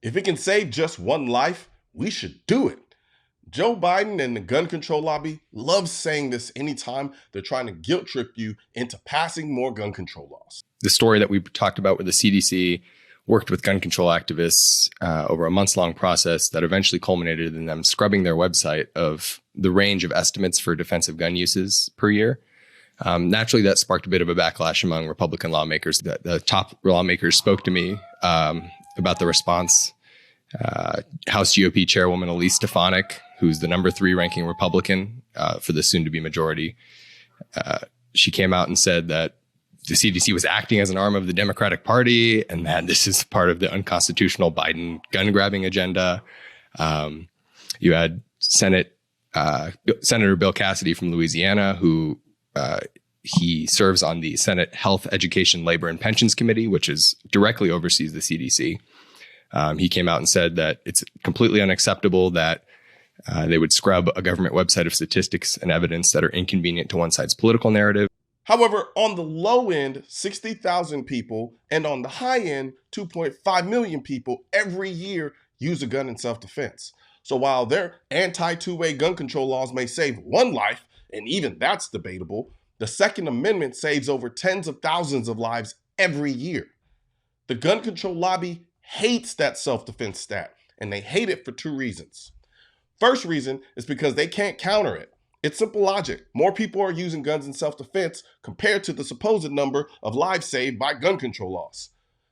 If it can save just one life, we should do it. Joe Biden and the gun control lobby love saying this anytime they're trying to guilt trip you into passing more gun control laws. The story that we talked about where the CDC worked with gun control activists over a months-long process that eventually culminated in them scrubbing their website of the range of estimates for defensive gun uses per year. Naturally, that sparked a bit of a backlash among Republican lawmakers. The top lawmakers spoke to me about the response. House GOP Chairwoman Elise Stefanik, who's the number 3 ranking Republican for the soon-to-be majority, she came out and said that the CDC was acting as an arm of the Democratic Party and that this is part of the unconstitutional Biden gun-grabbing agenda. You had Senator Bill Cassidy from Louisiana, who he serves on the Senate Health, Education, Labor, and Pensions Committee, which directly oversees the CDC. He came out and said that it's completely unacceptable that they would scrub a government website of statistics and evidence that are inconvenient to one side's political narrative. However, on the low end, 60,000 people, and on the high end, 2.5 million people every year use a gun in self-defense. So while their anti-two-way gun control laws may save one life, and even that's debatable, the Second Amendment saves over tens of thousands of lives every year. The gun control lobby hates that self-defense stat, and they hate it for 2 reasons. First reason is because they can't counter it. It's simple logic. More people are using guns in self-defense compared to the supposed number of lives saved by gun control laws.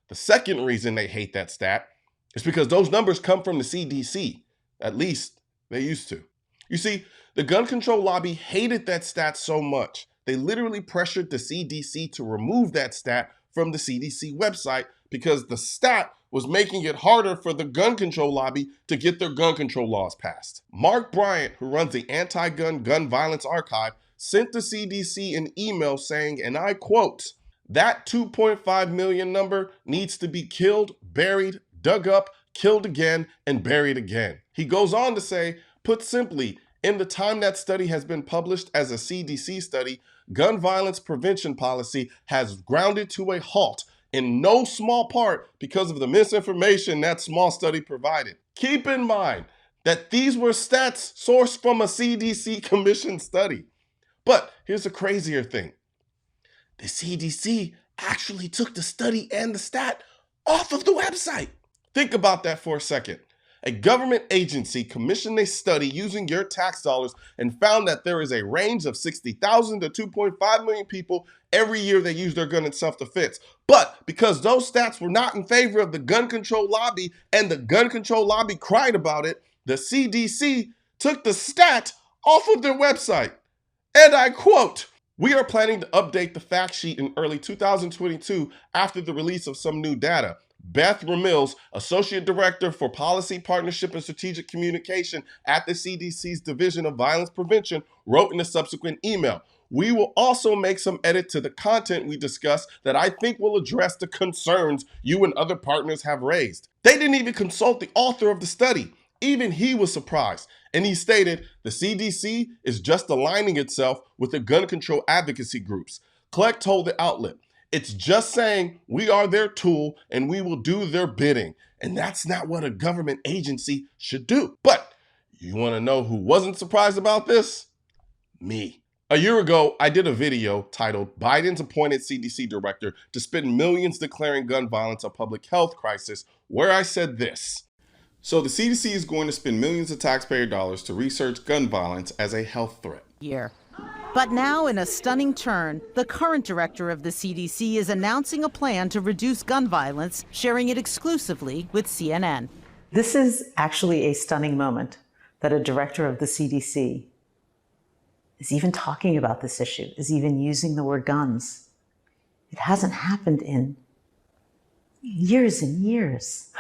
The second reason they hate that stat is because those numbers come from the CDC. At least they used to. You see, the gun control lobby hated that stat so much, they literally pressured the CDC to remove that stat from the CDC website because the stat was making it harder for the gun control lobby to get their gun control laws passed. Mark Bryant, who runs the Anti-Gun Gun Violence Archive, sent the CDC an email saying, and I quote, "That 2.5 million number needs to be killed, buried, dug up, killed again, and buried again." He goes on to say, put simply, in the time that study has been published as a CDC study, gun violence prevention policy has grounded to a halt, in no small part because of the misinformation that small study provided. Keep in mind that these were stats sourced from a CDC commissioned study. But here's the crazier thing. The CDC actually took the study and the stat off of the website. Think about that for a second. A government agency commissioned a study using your tax dollars and found that there is a range of 60,000 to 2.5 million people every year that use their gun in self-defense. But because those stats were not in favor of the gun control lobby and the gun control lobby cried about it, the CDC took the stat off of their website. And I quote, "We are planning to update the fact sheet in early 2022 after the release of some new data." Beth Ramils, Associate Director for Policy, Partnership, and Strategic Communication at the CDC's Division of Violence Prevention, wrote in a subsequent email, "We will also make some edit to the content we discuss that I think will address the concerns you and other partners have raised." They didn't even consult the author of the study. Even he was surprised. And he stated, the CDC is just aligning itself with the gun control advocacy groups. Clegg told the outlet, "It's just saying we are their tool and we will do their bidding." And that's not what a government agency should do. But you want to know who wasn't surprised about this? Me. A year ago, I did a video titled "Biden's Appointed CDC Director to Spend Millions Declaring Gun Violence a Public Health Crisis," where I said this. So the CDC is going to spend millions of taxpayer dollars to research gun violence as a health threat. But now, in a stunning turn, the current director of the CDC is announcing a plan to reduce gun violence, sharing it exclusively with CNN. This is actually a stunning moment that a director of the CDC is even talking about this issue, is even using the word guns. It hasn't happened in years and years.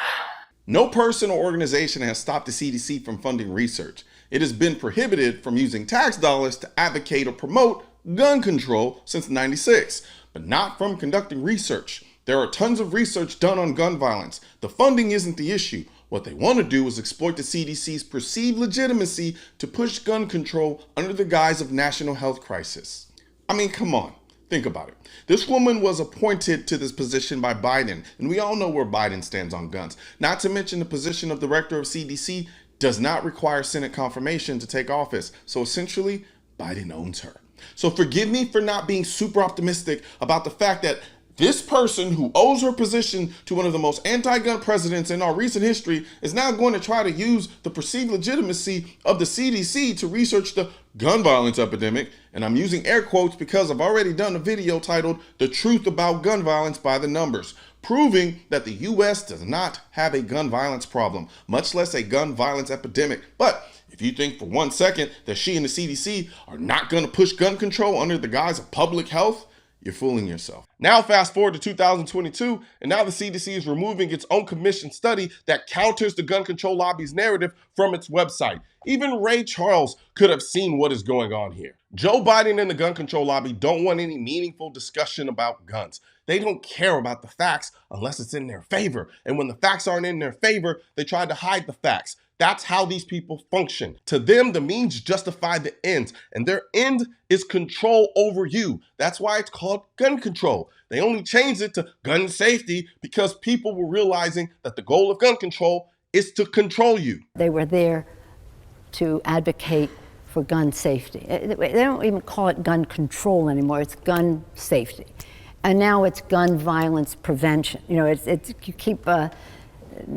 No person or organization has stopped the CDC from funding research. It has been prohibited from using tax dollars to advocate or promote gun control since '96, but not from conducting research. There are tons of research done on gun violence. The funding isn't the issue. What they want to do is exploit the CDC's perceived legitimacy to push gun control under the guise of national health crisis. I mean, come on. Think about it. This woman was appointed to this position by Biden, and we all know where Biden stands on guns. Not to mention the position of director of CDC does not require Senate confirmation to take office. So essentially, Biden owns her. So forgive me for not being super optimistic about the fact that this person who owes her position to one of the most anti-gun presidents in our recent history is now going to try to use the perceived legitimacy of the CDC to research the gun violence epidemic. And I'm using air quotes because I've already done a video titled "The Truth About Gun Violence by the Numbers," proving that the US does not have a gun violence problem, much less a gun violence epidemic. But if you think for 1 second that she and the CDC are not going to push gun control under the guise of public health, you're fooling yourself. Now fast forward to 2022, and now the CDC is removing its own commission study that counters the gun control lobby's narrative from its website. Even Ray Charles could have seen what is going on here. Joe Biden and the gun control lobby don't want any meaningful discussion about guns. They don't care about the facts unless it's in their favor. And when the facts aren't in their favor, they try to hide the facts. That's how these people function. To them, the means justify the ends, and their end is control over you. That's why it's called gun control. They only changed it to gun safety because people were realizing that the goal of gun control is to control you. They were there to advocate for gun safety. They don't even call it gun control anymore. It's gun safety. And now it's gun violence prevention. You know, you keep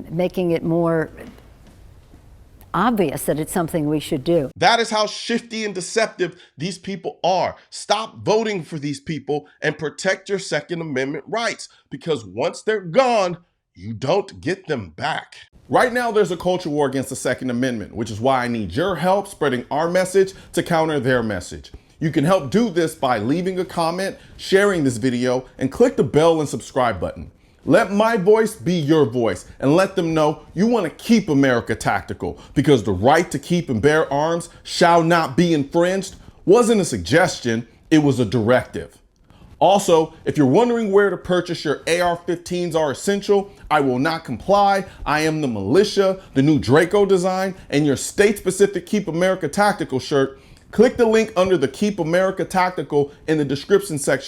making it more obvious that it's something we should do. That is how shifty and deceptive these people are. Stop voting for these people and protect your Second Amendment rights, because once they're gone, you don't get them back. Right now, there's a culture war against the Second Amendment, which is why I need your help spreading our message to counter their message. You can help do this by leaving a comment, sharing this video, and click the bell and subscribe button. Let my voice be your voice, and let them know you want to keep America tactical, because the right to keep and bear arms shall not be infringed wasn't a suggestion, it was a directive. Also, if you're wondering where to purchase your AR-15s are essential, I will not comply. I am the militia, the new Draco design, and your state-specific Keep America Tactical shirt. Click the link under the Keep America Tactical in the description section.